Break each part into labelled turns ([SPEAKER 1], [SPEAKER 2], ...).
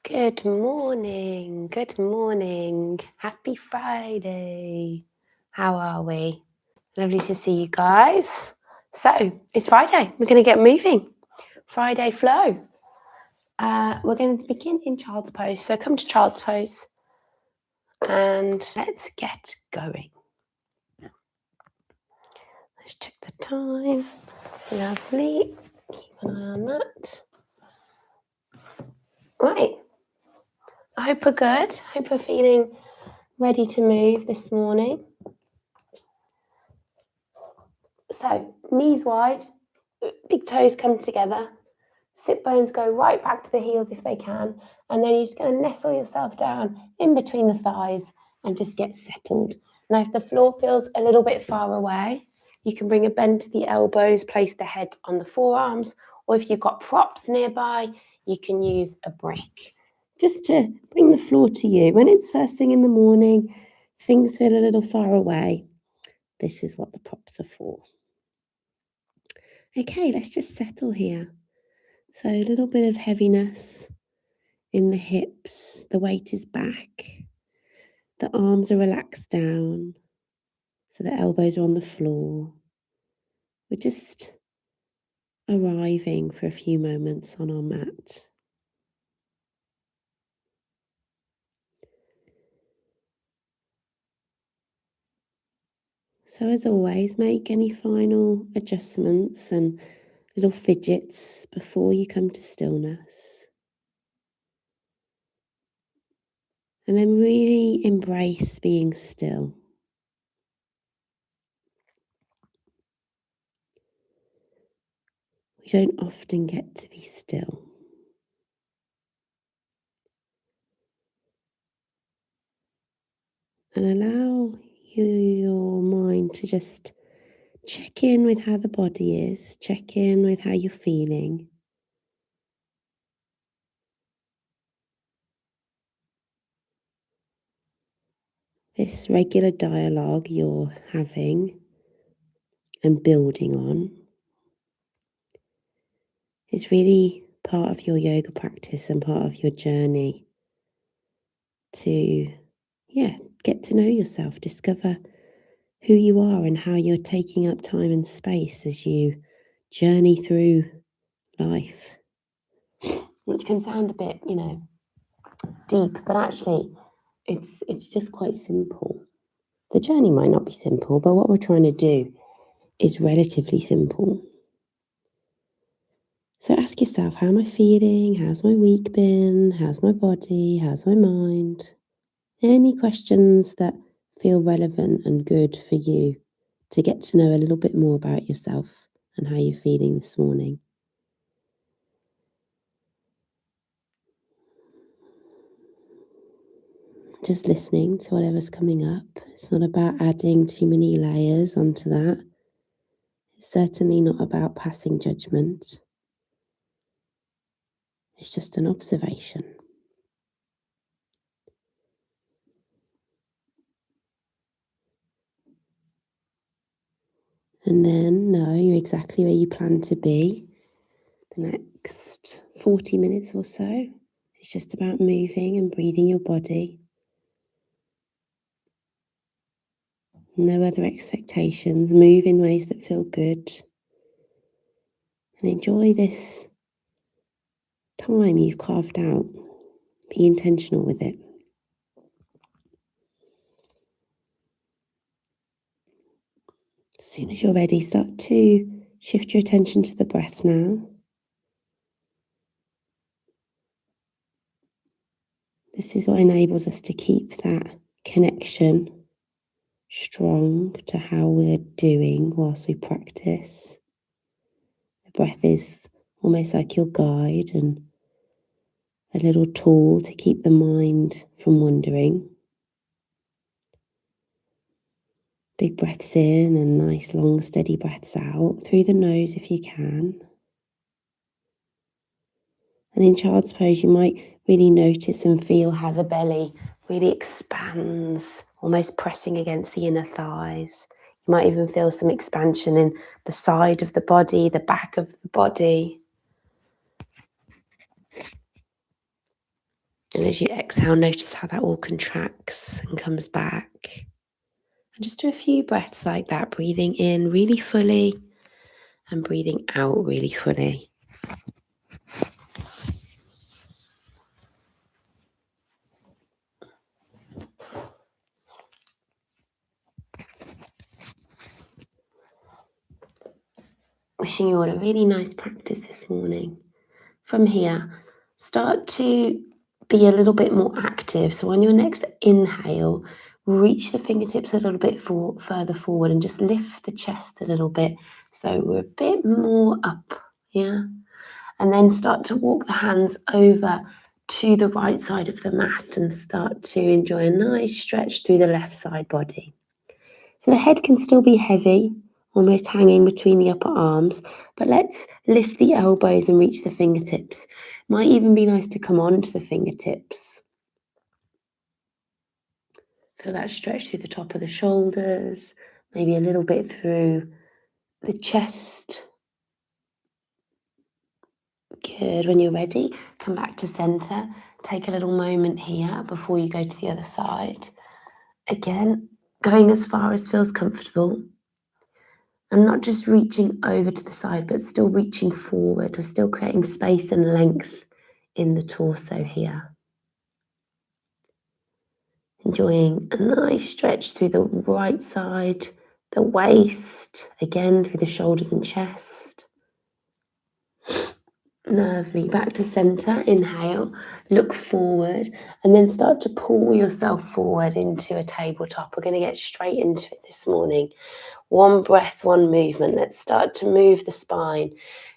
[SPEAKER 1] Good morning, good morning. Happy Friday. How are we? Lovely to see you guys. So, it's Friday. We're going to get moving. Friday flow. We're going to begin in child's pose. So, come to child's pose and let's get going. Let's check the time. Lovely. Keep an eye on that. Right. I hope we're good. Hope we're feeling ready to move this morning. So, knees wide, big toes come together, sit bones go right back to the heels if they can, and then you're just going to nestle yourself down in between the thighs and just get settled. Now, if the floor feels a little bit far away, you can bring a bend to the elbows, place the head on the forearms, or if you've got props nearby, you can use a brick. Just to bring the floor to you. When it's first thing in the morning, things feel a little far away. This is what the props are for. Okay, let's just settle here. So a little bit of heaviness in the hips, the weight is back, the arms are relaxed down, so the elbows are on the floor. We're just arriving for a few moments on our mat. So as always, make any final adjustments and little fidgets before you come to stillness. And then really embrace being still. We don't often get to be still. And allow your mind to just check in with how the body is, check in with how you're feeling. This regular dialogue you're having and building on is really part of your yoga practice and part of your journey to, get to know yourself, discover who you are and how you're taking up time and space as you journey through life. Which can sound a bit, deep, but actually it's just quite simple. The journey might not be simple, but what we're trying to do is relatively simple. So ask yourself, how am I feeling? How's my week been? How's my body? How's my mind? Any questions that feel relevant and good for you to get to know a little bit more about yourself and how you're feeling this morning. Just listening to whatever's coming up. It's not about adding too many layers onto that. It's certainly not about passing judgment. It's just an observation. And then know you're exactly where you plan to be the next 40 minutes or so. It's just about moving and breathing your body. No other expectations. Move in ways that feel good. And enjoy this time you've carved out. Be intentional with it. As soon as you're ready, start to shift your attention to the breath now. This is what enables us to keep that connection strong to how we're doing whilst we practice. The breath is almost like your guide and a little tool to keep the mind from wandering. Big breaths in and nice long steady breaths out through the nose if you can. And in child's pose you might really notice and feel how the belly really expands, almost pressing against the inner thighs. You might even feel some expansion in the side of the body, the back of the body. And as you exhale, notice how that all contracts and comes back. And just do a few breaths like that, breathing in really fully and breathing out really fully. Wishing you all a really nice practice this morning. From here, start to be a little bit more active. So on your next inhale, reach the fingertips a little bit further forward and just lift the chest a little bit. So we're a bit more up, yeah? And then start to walk the hands over to the right side of the mat and start to enjoy a nice stretch through the left side body. So the head can still be heavy, almost hanging between the upper arms, but let's lift the elbows and reach the fingertips. Might even be nice to come on to the fingertips. Feel that stretch through the top of the shoulders, maybe a little bit through the chest. Good. When you're ready, come back to center. Take a little moment here before you go to the other side. Again, going as far as feels comfortable. And not just reaching over to the side, but still reaching forward. We're still creating space and length in the torso here. Enjoying a nice stretch through the right side, the waist, again through the shoulders and chest. Lovely. Back to center. Inhale, look forward, and then start to pull yourself forward into a tabletop. We're going to get straight into it this morning. One breath, one movement. Let's start to move the spine.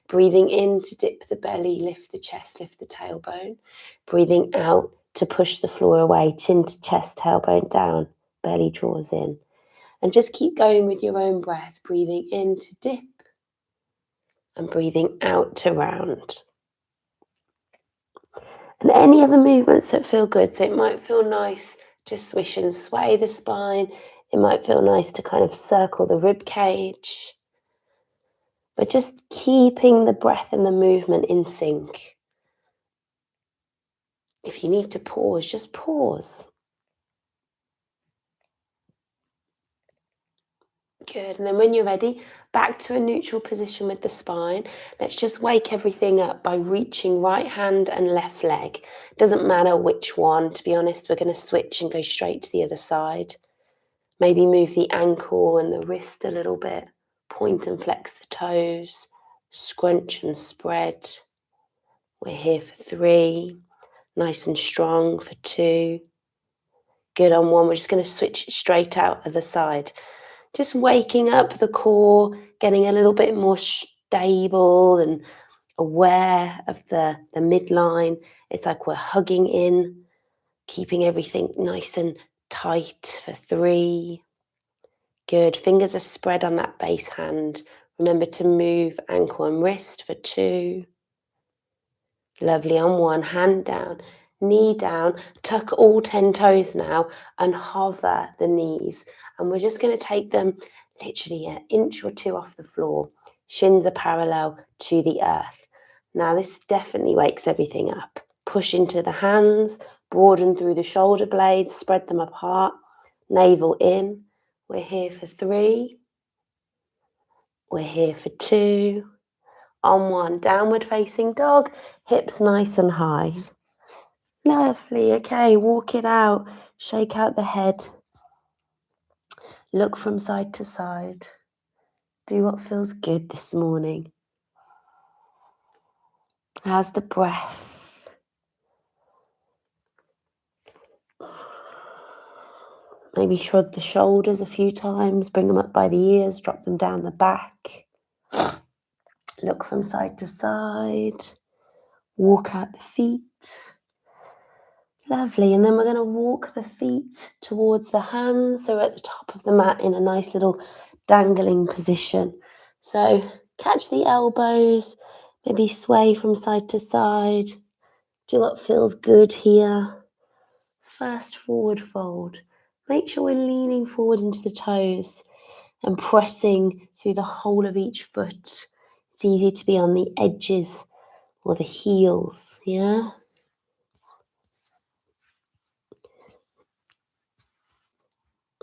[SPEAKER 1] Breathing in to dip the belly, lift the chest, lift the tailbone. Breathing out to push the floor away, chin to chest, tailbone down, belly draws in. And just keep going with your own breath. Breathing in to dip and breathing out to round. And any other movements that feel good. So it might feel nice to swish and sway the spine. It might feel nice to kind of circle the rib cage. But just keeping the breath and the movement in sync. If you need to pause, just pause. Good. And then when you're ready, back to a neutral position with the spine. Let's just wake everything up by reaching right hand and left leg. Doesn't matter which one, to be honest. We're going to switch and go straight to the other side. Maybe move the ankle and the wrist a little bit. Point and flex the toes. Scrunch and spread. We're here for 3. Nice and strong for 2. Good on 1. We're just going to switch it straight out of the side. Just waking up the core, getting a little bit more stable and aware of the midline. It's like we're hugging in, keeping everything nice and tight for 3. Good. Fingers are spread on that base hand. Remember to move ankle and wrist for 2. Lovely. On 1, hand down, knee down, tuck all 10 toes now and hover the knees. And we're just going to take them literally an inch or 2 off the floor. Shins are parallel to the earth. Now this definitely wakes everything up. Push into the hands, broaden through the shoulder blades, spread them apart, navel in. We're here for 3. We're here for 2. On 1, downward facing dog, hips nice and high. Lovely. Okay, walk it out. Shake out the head. Look from side to side. Do what feels good this morning. How's the breath? Maybe shrug the shoulders a few times, bring them up by the ears, drop them down the back. Look from side to side. Walk out the feet. Lovely. And then we're going to walk the feet towards the hands. So we're at the top of the mat in a nice little dangling position. So catch the elbows, maybe sway from side to side. Do what feels good here. First forward fold. Make sure we're leaning forward into the toes and pressing through the whole of each foot. It's easy to be on the edges or the heels, yeah?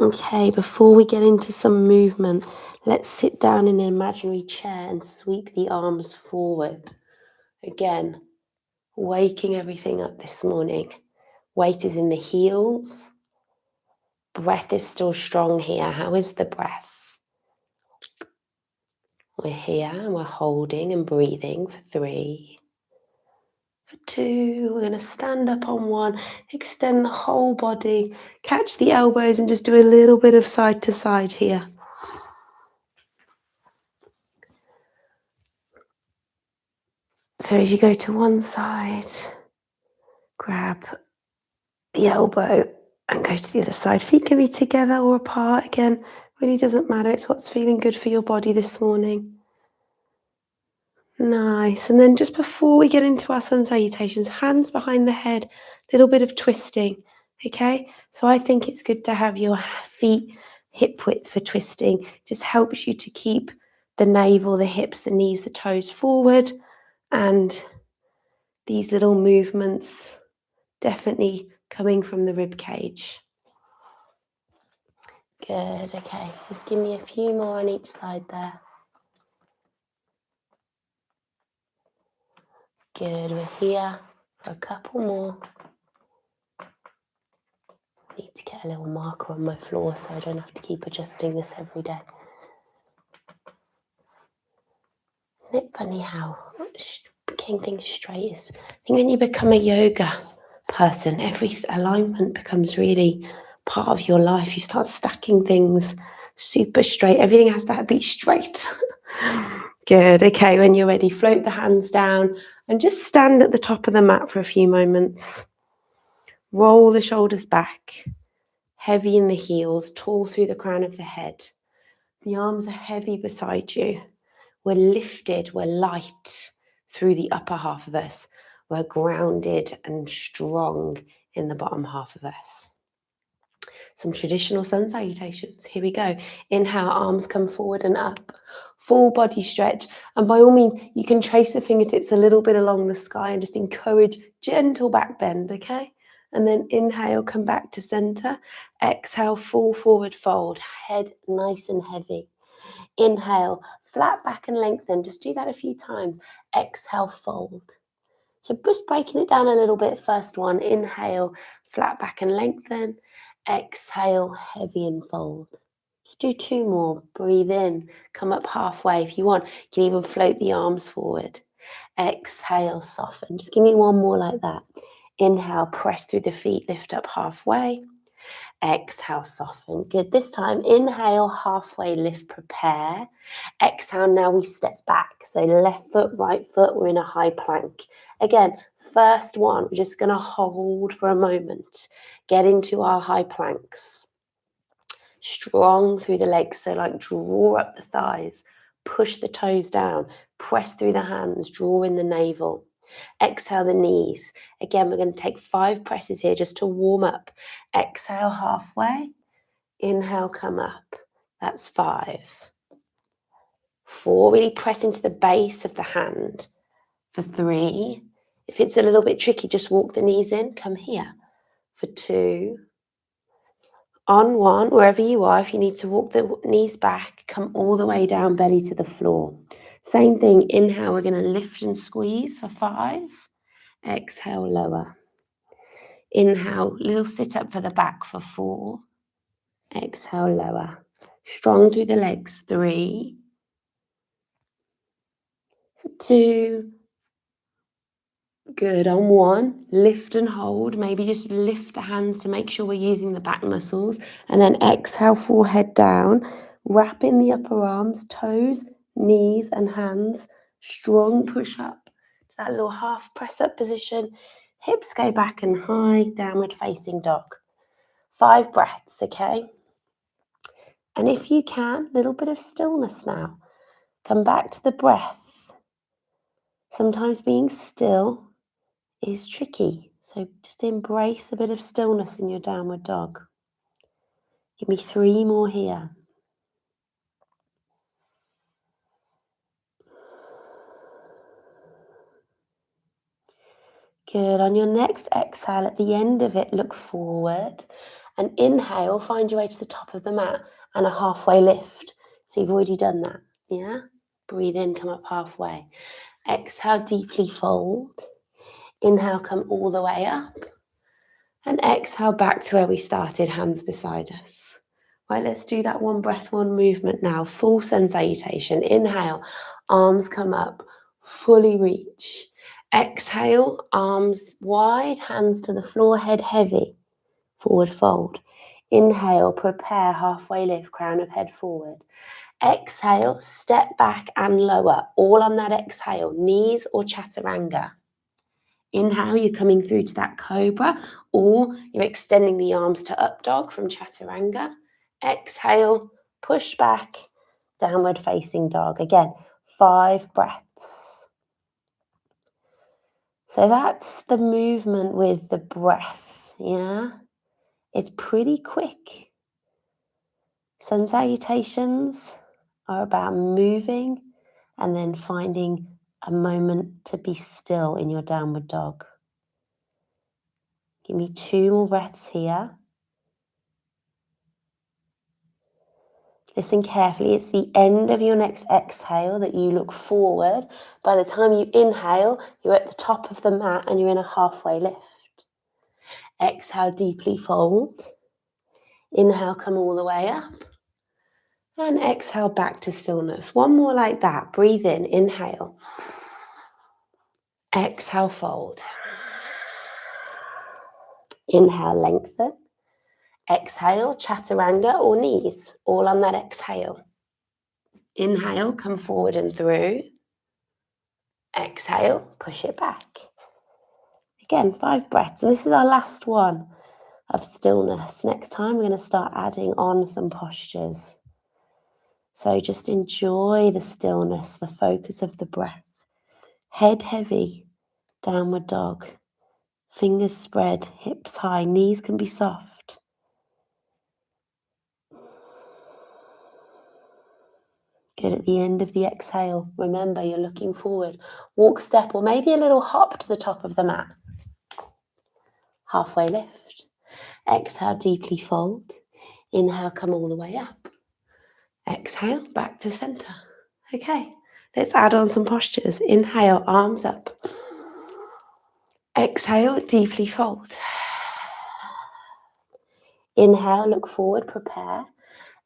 [SPEAKER 1] Okay, before we get into some movement, let's sit down in an imaginary chair and sweep the arms forward. Again, waking everything up this morning. Weight is in the heels. Breath is still strong here. How is the breath? We're here and we're holding and breathing for 3, for 2. We're going to stand up on 1, extend the whole body, catch the elbows and just do a little bit of side to side here. So as you go to one side, grab the elbow and go to the other side. Feet can be together or apart. Again, really doesn't matter. It's what's feeling good for your body this morning. Nice. And then just before we get into our sun salutations, hands behind the head, a little bit of twisting. Okay? So I think it's good to have your feet hip width for twisting. Just helps you to keep the navel, the hips, the knees, the toes forward. And these little movements definitely coming from the rib cage. Good, okay. Just give me a few more on each side there. Good, we're here for a couple more. I need to get a little marker on my floor so I don't have to keep adjusting this every day. Isn't it funny how getting things straight is? I think when you become a yoga person, every alignment becomes really part of your life. You start stacking things super straight. Everything has to be straight. Good. Okay, when you're ready, float the hands down and just stand at the top of the mat for a few moments. Roll the shoulders back, heavy in the heels, tall through the crown of the head. The arms are heavy beside you. We're lifted, we're light through the upper half of us. We're grounded and strong in the bottom half of us. Some traditional sun salutations. Here we go. Inhale, arms come forward and up. Full body stretch. And by all means, you can trace the fingertips a little bit along the sky and just encourage gentle back bend, okay? And then inhale, come back to center. Exhale, full forward fold. Head nice and heavy. Inhale, flat back and lengthen. Just do that a few times. Exhale, fold. So just breaking it down a little bit. First one, inhale, flat back and lengthen. Exhale, heavy and fold. Just do 2 more. Breathe in, come up halfway. If you want, you can even float the arms forward. Exhale, soften. Just give me 1 more like that. Inhale, press through the feet, lift up halfway. Exhale, soften. Good. This time, inhale, halfway lift, prepare. Exhale, now we step back. So left foot, right foot, we're in a high plank. Again, first one, we're just going to hold for a moment. Get into our high planks. Strong through the legs, so like draw up the thighs, push the toes down, press through the hands, draw in the navel. Exhale the knees. Again, we're going to take 5 presses here just to warm up. Exhale halfway. Inhale, come up. That's 5. 4, really press into the base of the hand. For 3, if it's a little bit tricky, just walk the knees in. Come here. For 2. On 1, wherever you are, if you need to walk the knees back, come all the way down, belly to the floor. Same thing, inhale, we're going to lift and squeeze for 5. Exhale, lower. Inhale, little sit up for the back for 4. Exhale, lower. Strong through the legs, 3. For 2. Good, on 1, lift and hold. Maybe just lift the hands to make sure we're using the back muscles. And then exhale, forehead down. Wrap in the upper arms, toes, knees and hands. Strong push up. That little half press up position. Hips go back and high, downward facing dog. 5 breaths, okay? And if you can, a little bit of stillness now. Come back to the breath. Sometimes being still is tricky. So just embrace a bit of stillness in your downward dog. Give me 3 more here. Good. On your next exhale, at the end of it, look forward And inhale, find your way to the top of the mat and a halfway lift. So you've already done that, yeah? Breathe in, come up halfway. Exhale, deeply fold. Inhale, come all the way up. And exhale back to where we started, hands beside us. Right, let's do that one breath, one movement now. Full sun salutation. Inhale, arms come up, fully reach. Exhale, arms wide, hands to the floor, head heavy. Forward fold. Inhale, prepare, halfway lift, crown of head forward. Exhale, step back and lower. All on that exhale, knees or chaturanga. Inhale, you're coming through to that cobra, or you're extending the arms to up dog from chaturanga. Exhale, push back, downward facing dog. Again, 5 breaths. So that's the movement with the breath, yeah? It's pretty quick. Sun salutations are about moving and then finding a moment to be still in your downward dog. Give me 2 more breaths here. Listen carefully. It's the end of your next exhale that you look forward. By the time you inhale, you're at the top of the mat and you're in a halfway lift. Exhale, deeply fold. Inhale, come all the way up. And exhale back to stillness. One more like that. Breathe in, inhale. Exhale, fold. Inhale, lengthen. Exhale, chaturanga or knees, all on that exhale. Inhale, come forward and through. Exhale, push it back. Again, 5 breaths. And this is our last one of stillness. Next time, we're going to start adding on some postures. So just enjoy the stillness, the focus of the breath. Head heavy, downward dog. Fingers spread, hips high, knees can be soft. Good. At the end of the exhale, remember you're looking forward. Walk, step, or maybe a little hop to the top of the mat. Halfway lift. Exhale, deeply fold. Inhale, come all the way up. Exhale, back to center. Okay, let's add on some postures. Inhale, arms up. Exhale, deeply fold. Inhale, look forward, prepare.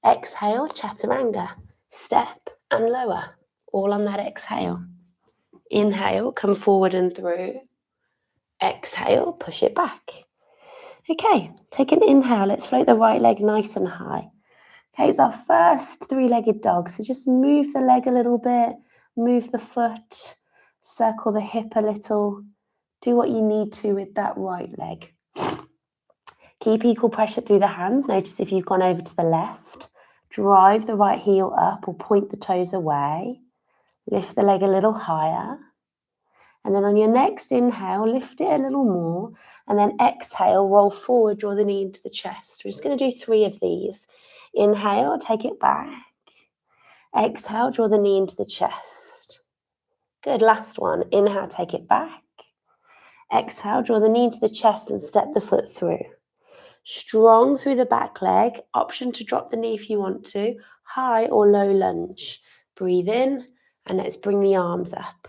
[SPEAKER 1] Exhale, chaturanga. Step and lower, all on that exhale. Inhale, come forward and through. Exhale, push it back. Okay, take an inhale. Let's float the right leg nice and high. Okay, it's our first 3-legged dog. So just move the leg a little bit, move the foot, circle the hip a little. Do what you need to with that right leg. Keep equal pressure through the hands. Notice if you've gone over to the left, drive the right heel up or point the toes away. Lift the leg a little higher. And then on your next inhale, lift it a little more. And then exhale, roll forward, draw the knee into the chest. We're just going to do 3 of these. Inhale, take it back. Exhale, draw the knee into the chest. Good, last one. Inhale, take it back. Exhale, draw the knee into the chest and step the foot through. Strong through the back leg. Option to drop the knee if you want to. High or low lunge. Breathe in and let's bring the arms up.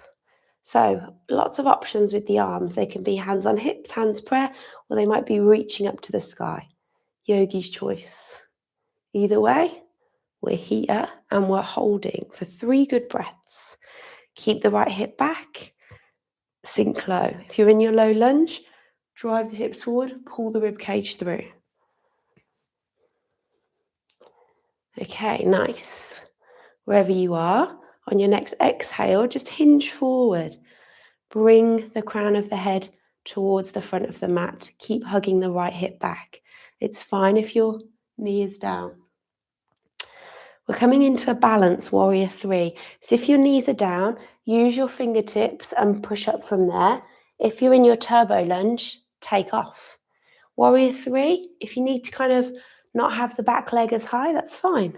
[SPEAKER 1] So lots of options with the arms. They can be hands on hips, hands prayer, or they might be reaching up to the sky. Yogi's choice. Either way, we're here and we're holding for 3 good breaths. Keep the right hip back, sink low. If you're in your low lunge, drive the hips forward, pull the rib cage through. Okay, nice. Wherever you are, on your next exhale, just hinge forward. Bring the crown of the head towards the front of the mat. Keep hugging the right hip back. It's fine if your knee is down. We're coming into a balance, warrior 3. So if your knees are down, use your fingertips and push up from there. If you're in your turbo lunge, take off. Warrior 3, if you need to kind of not have the back leg as high, that's fine.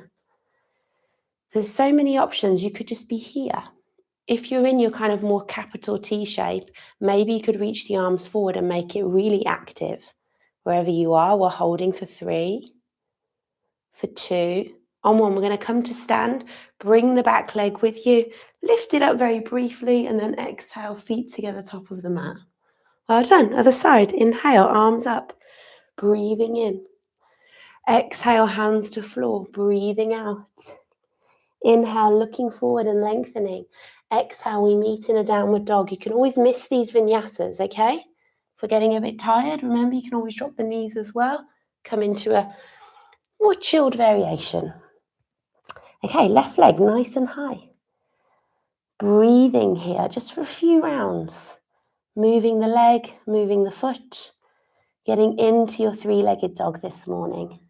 [SPEAKER 1] There's so many options. You could just be here. If you're in your kind of more capital T shape, maybe you could reach the arms forward and make it really active, Wherever you are, we're holding for 3, for 2. On 1, we're going to come to stand. Bring the back leg with you. Lift it up very briefly and then exhale, feet together, top of the mat. Well done. Other side. Inhale, arms up. Breathing in. Exhale, hands to floor. Breathing out. Inhale, looking forward and lengthening. Exhale, we meet in a downward dog. You can always miss these vinyasas, okay? If we're getting a bit tired, remember you can always drop the knees as well. Come into a more chilled variation. Okay, left leg nice and high. Breathing here just for a few rounds. Moving the leg, moving the foot. Getting into your 3-legged dog this morning.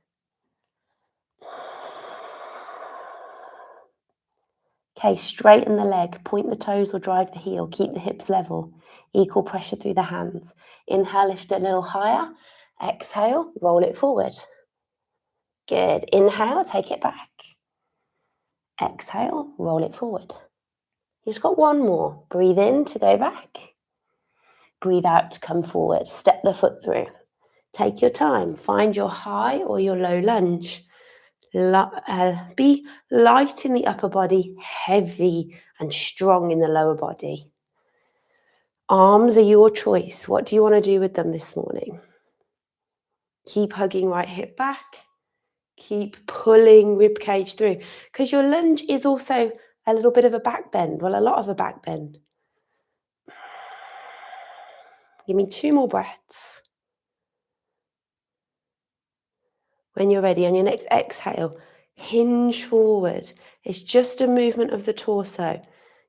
[SPEAKER 1] Okay, straighten the leg, point the toes or drive the heel, keep the hips level, equal pressure through the hands. Inhale, lift it a little higher. Exhale, roll it forward. Good. Inhale, take it back. Exhale, roll it forward. You just got one more. Breathe in to go back. Breathe out to come forward. Step the foot through. Take your time. Find your high or your low lunge. Be light in the upper body, heavy and strong in the lower body. Arms are your choice. What do you want to do with them this morning? Keep hugging right hip back. Keep pulling rib cage through, because your lunge is also a little bit of a back bend. Well, a lot of a back bend. Give me 2 more breaths. When you're ready, on your next exhale, hinge forward. It's just a movement of the torso.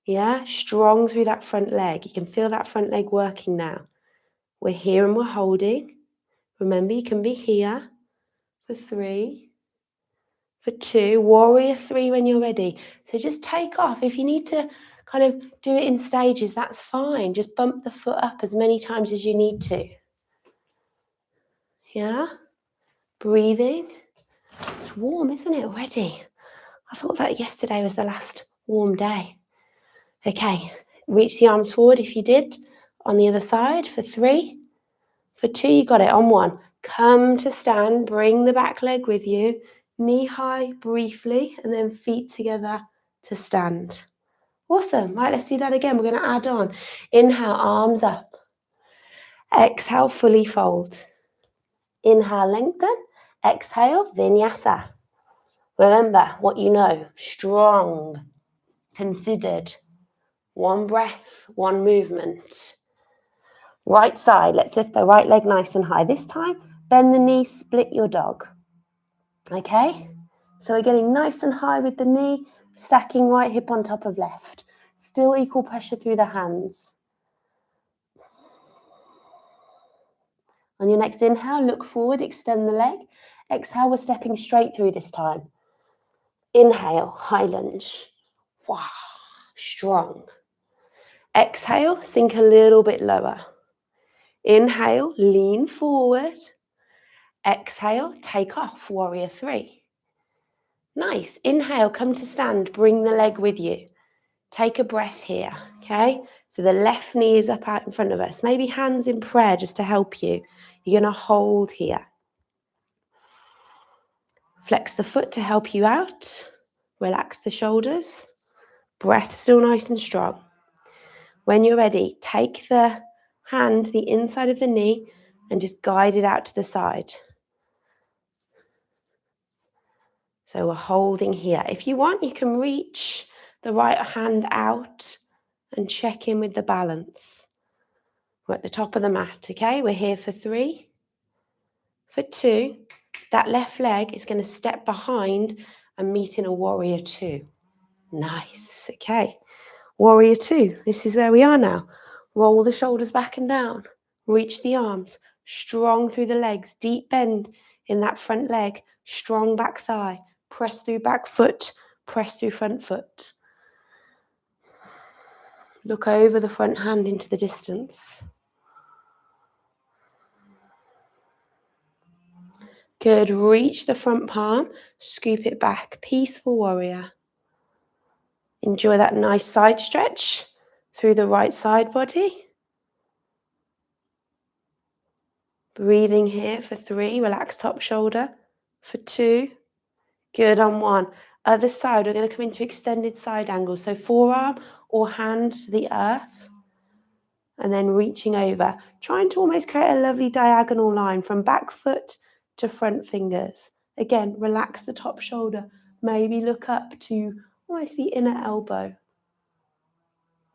[SPEAKER 1] Yeah, strong through that front leg. You can feel that front leg working now. We're here and we're holding. Remember, you can be here for 3, for 2, warrior 3 when you're ready. So just take off. If you need to kind of do it in stages, that's fine. Just bump the foot up as many times as you need to. Yeah, breathing. It's warm, isn't it, already? I thought that yesterday was the last warm day. Okay, reach the arms forward if you did. On the other side for 3, for 2, you got it. On 1, come to stand, bring the back leg with you, knee high briefly, and then feet together to stand. Awesome. Right, let's do that again. We're going to add on. Inhale, arms up. Exhale, fully fold. Inhale, lengthen. Exhale, vinyasa. Remember what you know. Strong, considered. 1 breath, 1 movement. Right side, let's lift the right leg nice and high. This time, bend the knee, split your dog. Okay? So we're getting nice and high with the knee, stacking right hip on top of left. Still equal pressure through the hands. On your next inhale, look forward, extend the leg. Exhale, we're stepping straight through this time. Inhale, high lunge. Wow, strong. Exhale, sink a little bit lower. Inhale, lean forward. Exhale, take off, warrior 3. Nice. Inhale, come to stand, bring the leg with you. Take a breath here, okay? So the left knee is up out in front of us. Maybe hands in prayer just to help you. You're going to hold here. Flex the foot to help you out. Relax the shoulders. Breath still nice and strong. When you're ready, take the hand, the inside of the knee, and just guide it out to the side. So we're holding here. If you want, you can reach the right hand out and check in with the balance. We're at the top of the mat, okay? We're here for 3, for 2. That left leg is going to step behind and meet in a warrior 2. Nice, okay. Warrior 2, this is where we are now. Roll the shoulders back and down. Reach the arms, strong through the legs, deep bend in that front leg, strong back thigh, press through back foot, press through front foot. Look over the front hand into the distance. Good, reach the front palm, scoop it back, peaceful warrior. Enjoy that nice side stretch through the right side body. Breathing here for 3, relax top shoulder. For 2, good on 1. Other side, we're going to come into extended side angle. So forearm or hand to the earth. And then reaching over, trying to almost create a lovely diagonal line from back foot to front fingers. Again, relax the top shoulder. Maybe look up to almost the inner elbow.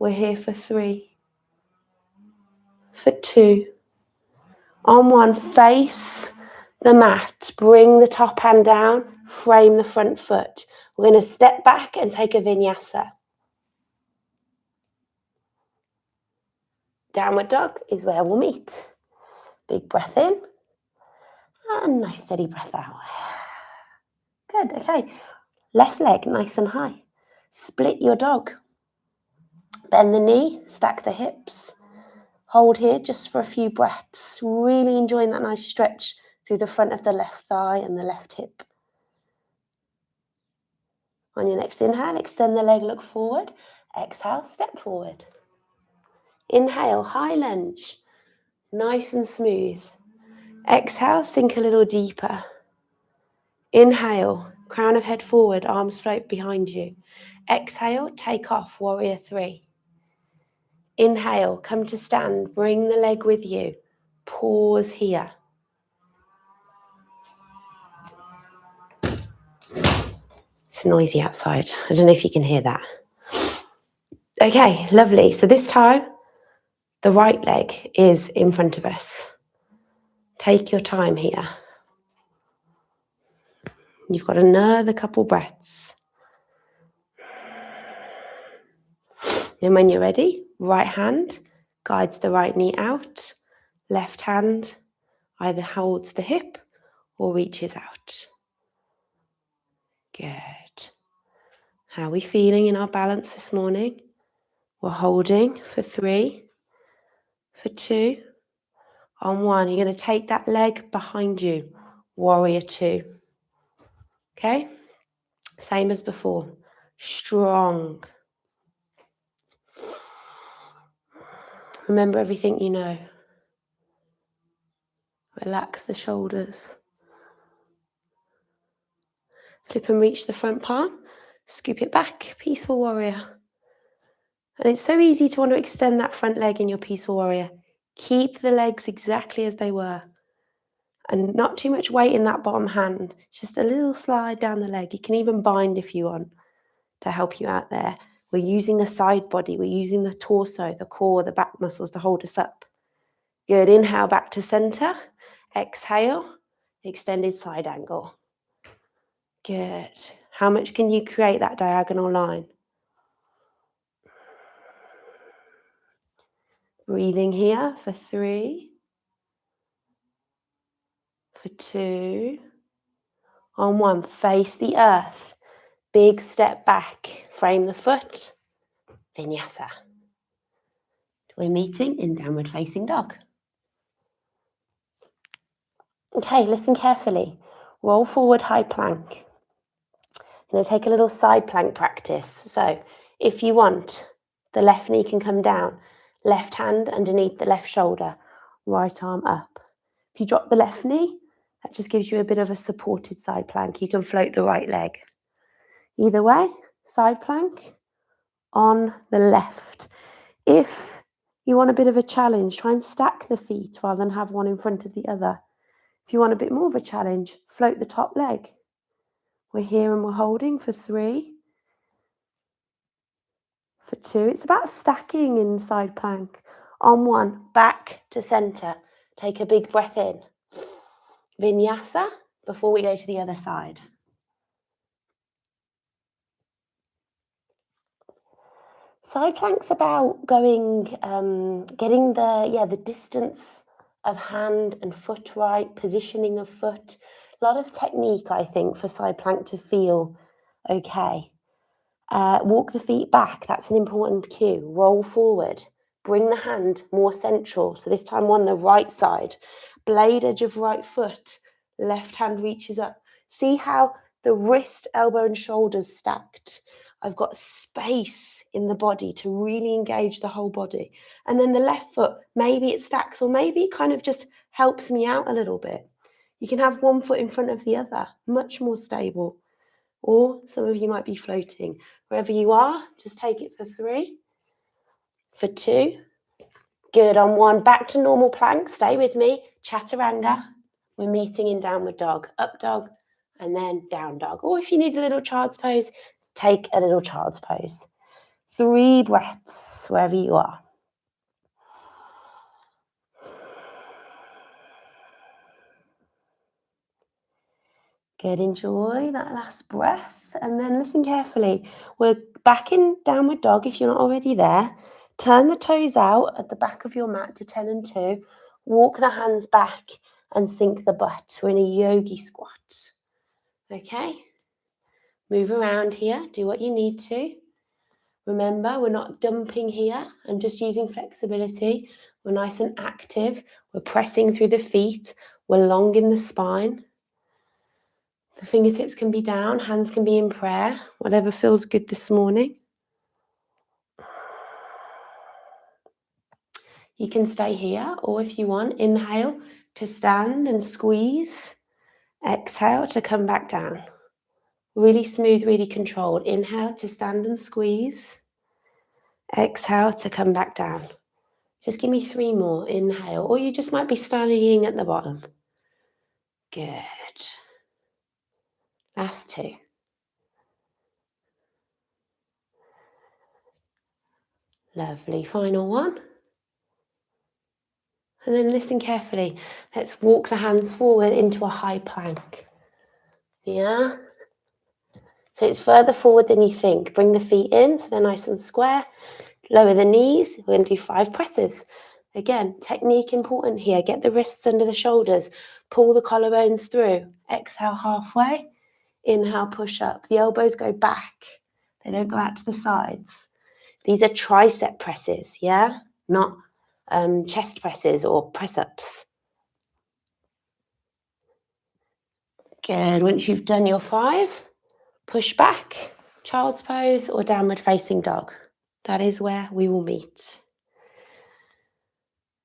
[SPEAKER 1] We're here for 3. For 2. On 1, face the mat. Bring the top hand down, frame the front foot. We're going to step back and take a vinyasa. Downward dog is where we'll meet. Big breath in. And nice steady breath out. Good, okay. Left leg nice and high. Split your dog. Bend the knee, stack the hips. Hold here just for a few breaths. Really enjoying that nice stretch through the front of the left thigh and the left hip. On your next inhale, extend the leg, look forward. Exhale, step forward. Inhale, high lunge. Nice and smooth. Exhale, sink a little deeper. Inhale, crown of head forward, arms float behind you. Exhale, take off, warrior 3. Inhale, come to stand, bring the leg with you. Pause here. It's noisy outside. I don't know if you can hear that. Okay, lovely. So this time, the right leg is in front of us. Take your time here. You've got another couple breaths. Then when you're ready, right hand guides the right knee out. Left hand either holds the hip or reaches out. Good. How are we feeling in our balance this morning? We're holding for 3, for 2. On 1, you're going to take that leg behind you. Warrior 2. Okay? Same as before. Strong. Remember everything you know. Relax the shoulders. Flip and reach the front palm. Scoop it back. Peaceful warrior. And it's so easy to want to extend that front leg in your peaceful warrior. Keep the legs exactly as they were. And not too much weight in that bottom hand. Just a little slide down the leg. You can even bind if you want to help you out there. We're using the side body. We're using the torso, the core, the back muscles to hold us up. Good. Inhale back to center. Exhale. Extended side angle. Good. How much can you create that diagonal line? Breathing here for 3. For 2. On 1, face the earth. Big step back. Frame the foot. Vinyasa. We're meeting in downward facing dog. Okay, listen carefully. Roll forward, high plank. I'm going to take a little side plank practice. So if you want, the left knee can come down. Left hand underneath the left shoulder. Right arm up. If you drop the left knee, that just gives you a bit of a supported side plank. You can float the right leg. Either way, side plank on the left. If you want a bit of a challenge, try and stack the feet rather than have one in front of the other. If you want a bit more of a challenge, float the top leg. We're here and we're holding for 3. For 2. It's about stacking in side plank. On 1, back to center. Take a big breath in. Vinyasa before we go to the other side. Side plank's about going, getting the distance of hand and foot right, positioning of foot. A lot of technique, I think, for side plank to feel okay. Walk the feet back. That's an important cue. Roll forward. Bring the hand more central. So this time on the right side. Blade edge of right foot. Left hand reaches up. See how the wrist, elbow and shoulders stacked. I've got space in the body to really engage the whole body. And then the left foot, maybe it stacks or maybe it kind of just helps me out a little bit. You can have one foot in front of the other, much more stable. Or some of you might be floating. Wherever you are, just take it for 3, for 2. Good, on 1, back to normal plank. Stay with me, chaturanga. We're meeting in downward dog, up dog, and then down dog. Or if you need a little child's pose, take a little child's pose. 3 breaths wherever you are. Good, enjoy that last breath. And then listen carefully. We're back in downward dog if you're not already there. Turn the toes out at the back of your mat to 10 and 2. Walk the hands back and sink the butt. We're in a yogi squat. Okay? Move around here. Do what you need to. Remember, we're not dumping here and just using flexibility. We're nice and active. We're pressing through the feet. We're long in the spine. The fingertips can be down, hands can be in prayer, whatever feels good this morning. You can stay here, or if you want, inhale to stand and squeeze. Exhale to come back down. Really smooth, really controlled. Inhale to stand and squeeze. Exhale to come back down. Just give me 3 more. Inhale, or you just might be studying at the bottom. Good. Last 2. Lovely. Final 1. And then listen carefully. Let's walk the hands forward into a high plank. Yeah? So it's further forward than you think. Bring the feet in so they're nice and square. Lower the knees. We're going to do 5 presses. Again, technique important here. Get the wrists under the shoulders. Pull the collarbones through. Exhale halfway. Inhale, push up. The elbows go back. They don't go out to the sides. These are tricep presses, yeah? Not chest presses or press-ups. Good. Once you've done your 5, push back, child's pose or downward facing dog. That is where we will meet.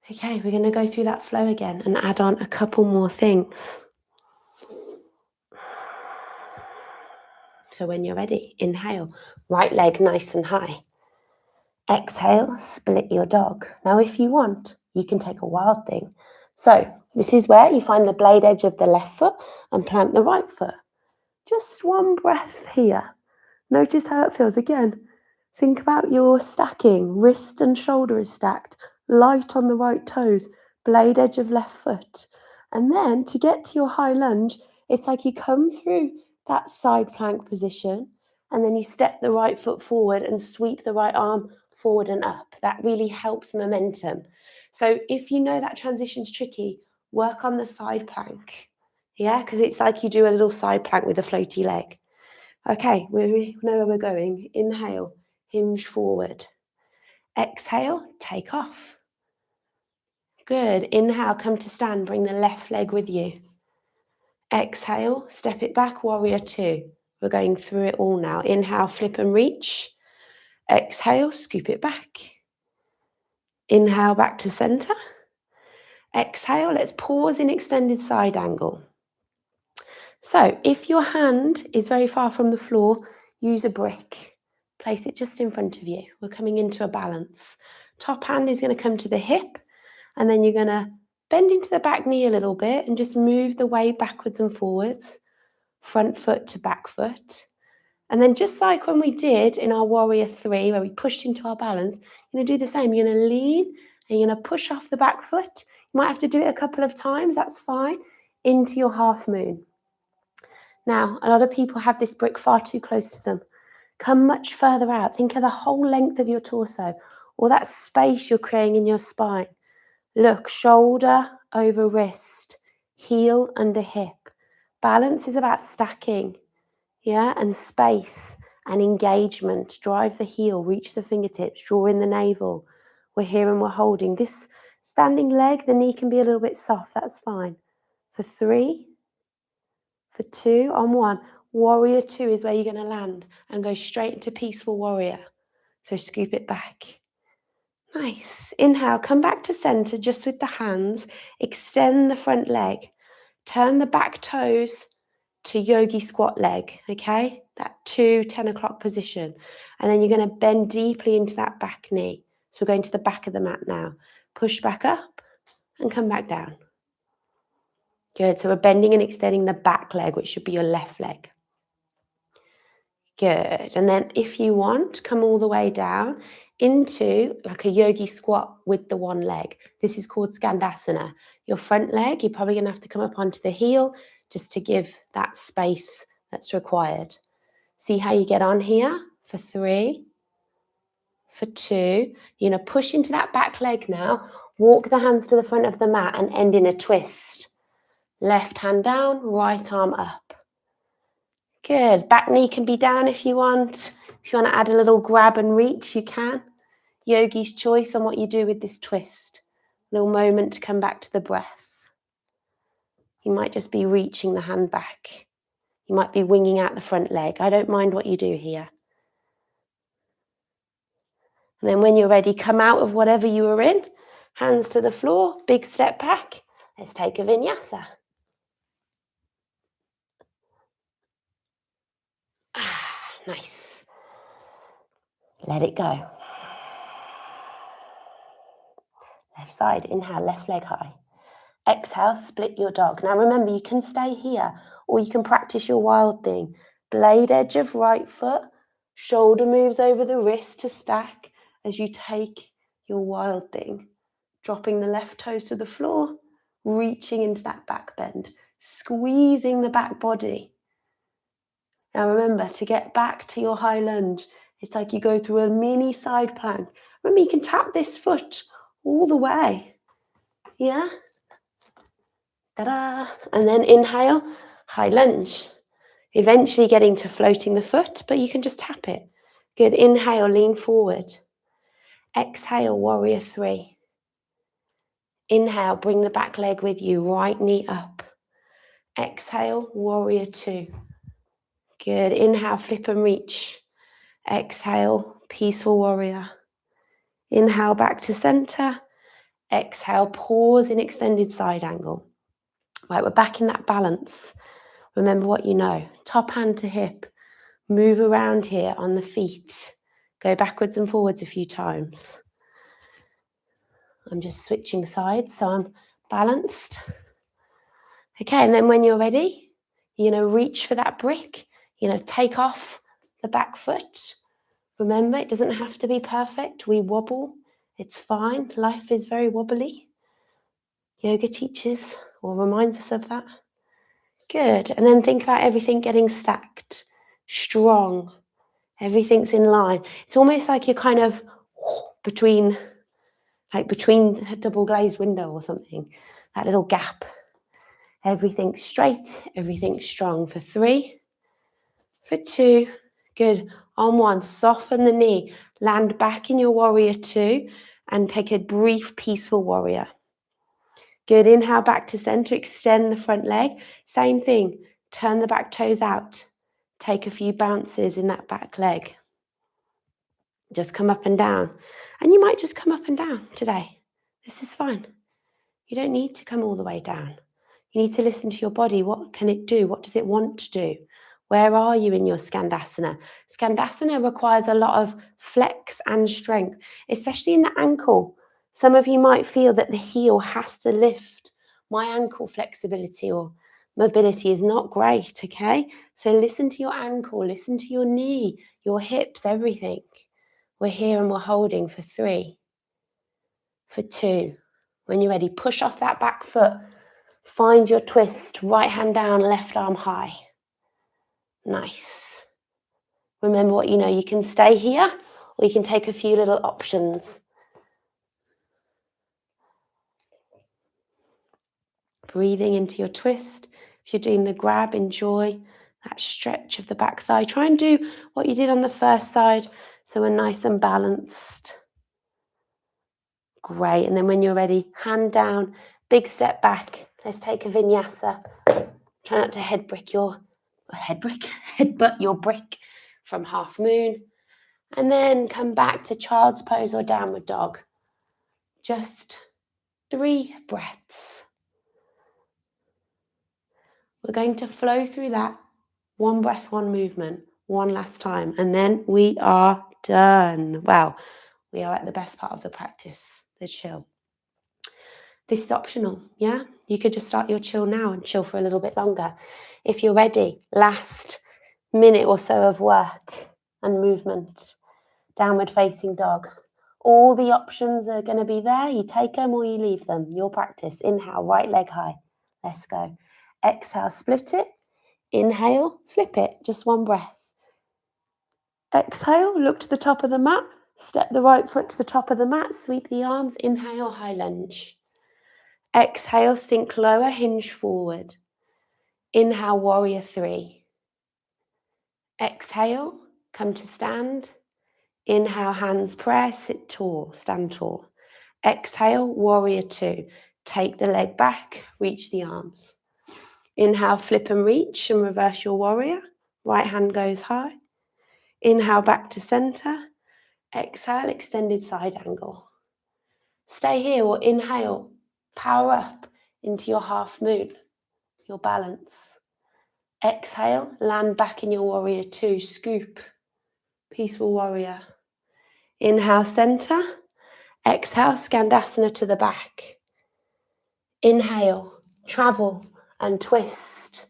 [SPEAKER 1] Okay, we're going to go through that flow again and add on a couple more things. So when you're ready, inhale, right leg nice and high. Exhale, split your dog. Now if you want, you can take a wild thing. So this is where you find the blade edge of the left foot and plant the right foot. Just 1 breath here. Notice how it feels. Again, think about your stacking. Wrist and shoulder is stacked. Light on the right toes. Blade edge of left foot. And then to get to your high lunge, it's like you come through that side plank position and then you step the right foot forward and sweep the right arm forward and up. That really helps momentum. So if you know that transition's tricky, work on the side plank. Yeah, because it's like you do a little side plank with a floaty leg. Okay, we know where we're going. Inhale, hinge forward. Exhale, take off. Good. Inhale, come to stand. Bring the left leg with you. Exhale, step it back, warrior 2. We're going through it all now. Inhale, flip and reach. Exhale, scoop it back. Inhale, back to center. Exhale, let's pause in extended side angle. So if your hand is very far from the floor, use a brick. Place it just in front of you. We're coming into a balance. Top hand is going to come to the hip, and then you're going to bend into the back knee a little bit and just move the weight backwards and forwards, front foot to back foot. And then just like when we did in our warrior 3, where we pushed into our balance, you're going to do the same. You're going to lean and you're going to push off the back foot. You might have to do it a couple of times, that's fine, into your half moon. Now, a lot of people have this brick far too close to them. Come much further out. Think of the whole length of your torso, or that space you're creating in your spine. Look, shoulder over wrist, heel under hip. Balance is about stacking, yeah, and space and engagement. Drive the heel, reach the fingertips, draw in the navel. We're here and we're holding. This standing leg, the knee can be a little bit soft, that's fine. For 3, for 2, on 1. Warrior 2 is where you're going to land and go straight into peaceful warrior. So scoop it back. Nice. Inhale, come back to center just with the hands. Extend the front leg. Turn the back toes to yogi squat leg, okay? That 10 o'clock position. And then you're going to bend deeply into that back knee. So we're going to the back of the mat now. Push back up and come back down. Good. So we're bending and extending the back leg, which should be your left leg. Good. And then if you want, come all the way down into like a yogi squat with the one leg. This is called Skandasana. Your front leg, you're probably going to have to come up onto the heel just to give that space that's required. See how you get on here for 3, for 2. You're going to push into that back leg now. Walk the hands to the front of the mat and end in a twist. Left hand down, right arm up. Good. Back knee can be down if you want. If you want to add a little grab and reach, you can. Yogi's choice on what you do with this twist. A little moment to come back to the breath. You might just be reaching the hand back. You might be winging out the front leg. I don't mind what you do here. And then when you're ready, come out of whatever you were in. Hands to the floor, big step back. Let's take a vinyasa. Nice. Let it go. Left side, inhale, left leg high. Exhale, split your dog. Now remember, you can stay here or you can practice your wild thing. Blade edge of right foot, shoulder moves over the wrist to stack as you take your wild thing. Dropping the left toes to the floor, reaching into that back bend, squeezing the back body. Now remember, to get back to your high lunge, it's like you go through a mini side plank. Remember, you can tap this foot all the way. Yeah? Ta-da! And then inhale, high lunge. Eventually getting to floating the foot, but you can just tap it. Good. Inhale, lean forward. Exhale, warrior 3. Inhale, bring the back leg with you, right knee up. Exhale, warrior 2. Good. Inhale, flip and reach. Exhale, peaceful warrior. Inhale, back to center. Exhale, pause in extended side angle. Right, we're back in that balance. Remember what you know. Top hand to hip. Move around here on the feet. Go backwards and forwards a few times. I'm just switching sides so I'm balanced. Okay, and then when you're ready, reach for that brick. Take off the back foot. Remember, it doesn't have to be perfect. We wobble. It's fine. Life is very wobbly. Yoga teaches or reminds us of that. Good. And then think about everything getting stacked, strong. Everything's in line. It's almost like you're kind of between a double glazed window or something. That little gap. Everything's straight, everything's strong. For 3, for 2. Good. On 1, soften the knee. Land back in your warrior 2 and take a brief peaceful warrior. Good. Inhale back to center. Extend the front leg. Same thing. Turn the back toes out. Take a few bounces in that back leg. Just come up and down. And you might just come up and down today. This is fine. You don't need to come all the way down. You need to listen to your body. What can it do? What does it want to do? Where are you in your Skandasana? Skandasana requires a lot of flex and strength, especially in the ankle. Some of you might feel that the heel has to lift. My ankle flexibility or mobility is not great, okay? So listen to your ankle, listen to your knee, your hips, everything. We're here and we're holding for 3, for 2. When you're ready, push off that back foot. Find your twist, right hand down, left arm high. Nice. Remember what you know. You can stay here or you can take a few little options. Breathing into your twist. If you're doing the grab, enjoy that stretch of the back thigh. Try and do what you did on the first side so we're nice and balanced. Great. And then when you're ready, hand down, big step back. Let's take a vinyasa. Try not to head brick your headbutt your brick from half moon, and then come back to child's pose or downward dog. Just 3 breaths. We're going to flow through that. 1 breath, 1 movement, one last time, and then we are done. Wow, we are at the best part of the practice, the chill. This is optional, yeah? You could just start your chill now and chill for a little bit longer. If you're ready, last minute or so of work and movement, downward facing dog. All the options are going to be there. You take them or you leave them. Your practice. Inhale, right leg high. Let's go. Exhale, split it. Inhale, flip it. Just 1 breath. Exhale, look to the top of the mat. Step the right foot to the top of the mat. Sweep the arms. Inhale, high lunge. Exhale, sink lower, hinge forward. Inhale, warrior 3. Exhale, come to stand. Inhale, hands prayer, sit tall, stand tall. Exhale, warrior 2. Take the leg back, reach the arms. Inhale, flip and reach and reverse your warrior. Right hand goes high. Inhale, back to center. Exhale, extended side angle. Stay here or inhale, power up into your half moon, your balance. Exhale, land back in your warrior 2, scoop, peaceful warrior. Inhale, center. Exhale, Skandasana to the back. Inhale, travel and twist.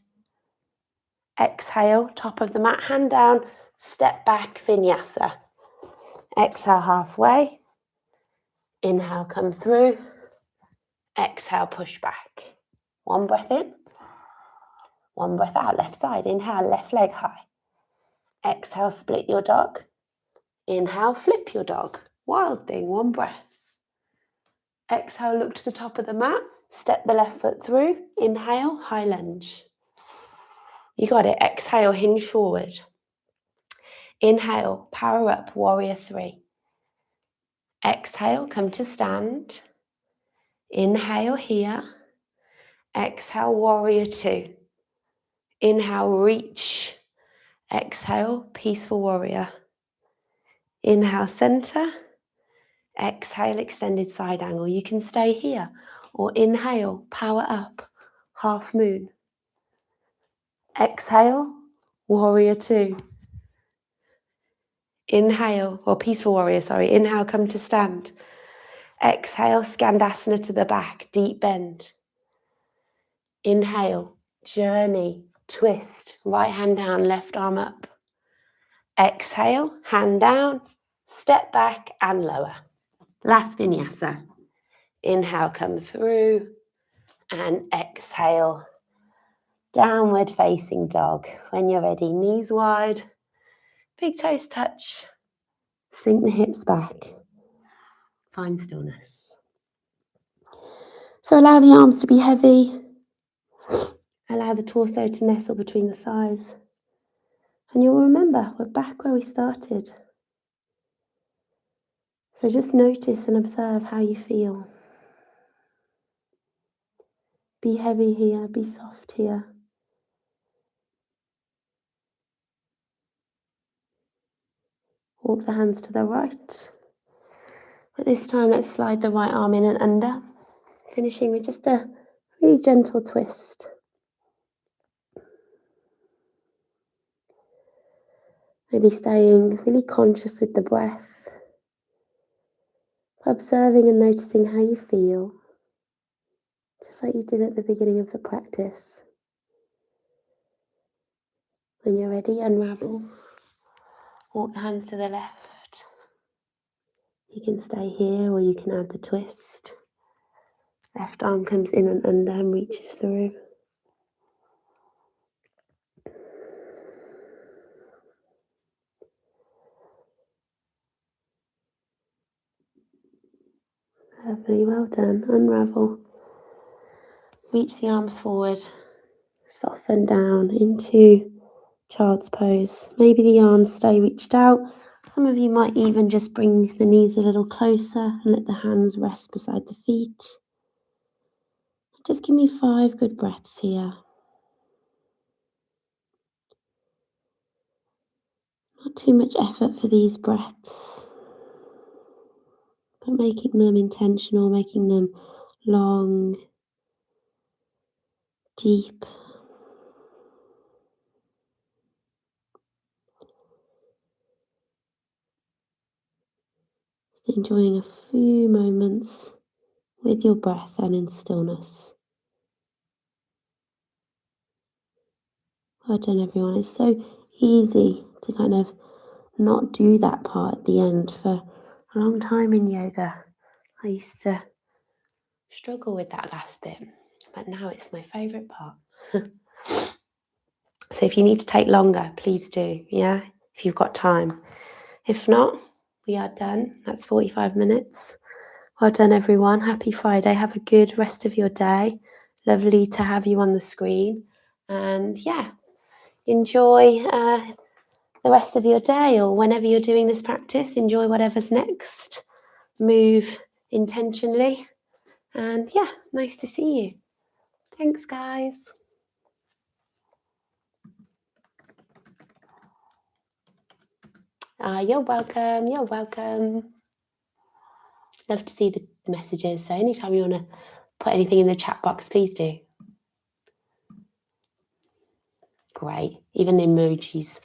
[SPEAKER 1] Exhale, top of the mat, hand down, step back, vinyasa. Exhale, halfway. Inhale, come through. Exhale, push back. 1 breath in. 1 breath out, left side. Inhale, left leg high. Exhale, split your dog. Inhale, flip your dog. Wild thing, 1 breath. Exhale, look to the top of the mat. Step the left foot through. Inhale, high lunge. You got it. Exhale, hinge forward. Inhale, power up, warrior 3. Exhale, come to stand. Inhale here. Exhale, warrior 2. Inhale, reach. Exhale, peaceful warrior. Inhale, center. Exhale, extended side angle. You can stay here or inhale, power up, half moon. Exhale, warrior 2. Inhale, or peaceful warrior, sorry. Inhale, come to stand. Exhale, Skandasana to the back, deep bend. Inhale, journey, twist, right hand down, left arm up. Exhale, hand down, step back and lower. Last vinyasa. Inhale, come through, and exhale, downward facing dog. When you're ready, knees wide, big toes touch, sink the hips back, find stillness. So allow the arms to be heavy, allow the torso to nestle between the thighs, and you'll remember we're back where we started. So just notice and observe how you feel. Be heavy here, be soft here. Walk the hands to the right. But this time let's slide the right arm in and under, finishing with just a really gentle twist. Maybe staying really conscious with the breath, observing and noticing how you feel, just like you did at the beginning of the practice. When you're ready, unravel. Walk the hands to the left. You can stay here or you can add the twist. Left arm comes in and under and reaches through. Lovely, well done. Unravel. Reach the arms forward. Soften down into child's pose. Maybe the arms stay reached out. Some of you might even just bring the knees a little closer and let the hands rest beside the feet. Just give me 5 good breaths here. Not too much effort for these breaths, but making them intentional, making them long, deep. Just enjoying a few moments with your breath and in stillness. Well done, everyone. It's so easy to kind of not do that part at the end. For a long time in yoga, I used to struggle with that last bit, but now it's my favourite part. So if you need to take longer, please do, yeah, if you've got time. If not, we are done. That's 45 minutes. Well done, everyone. Happy Friday. Have a good rest of your day. Lovely to have you on the screen. And yeah, enjoy the rest of your day, or whenever you're doing this practice, enjoy whatever's next. Move intentionally. And yeah, nice to see you. Thanks, guys. You're welcome. You're welcome. Love to see the messages. So anytime you want to put anything in the chat box, please do. Great. Even emojis.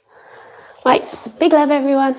[SPEAKER 1] Right. Big love, everyone.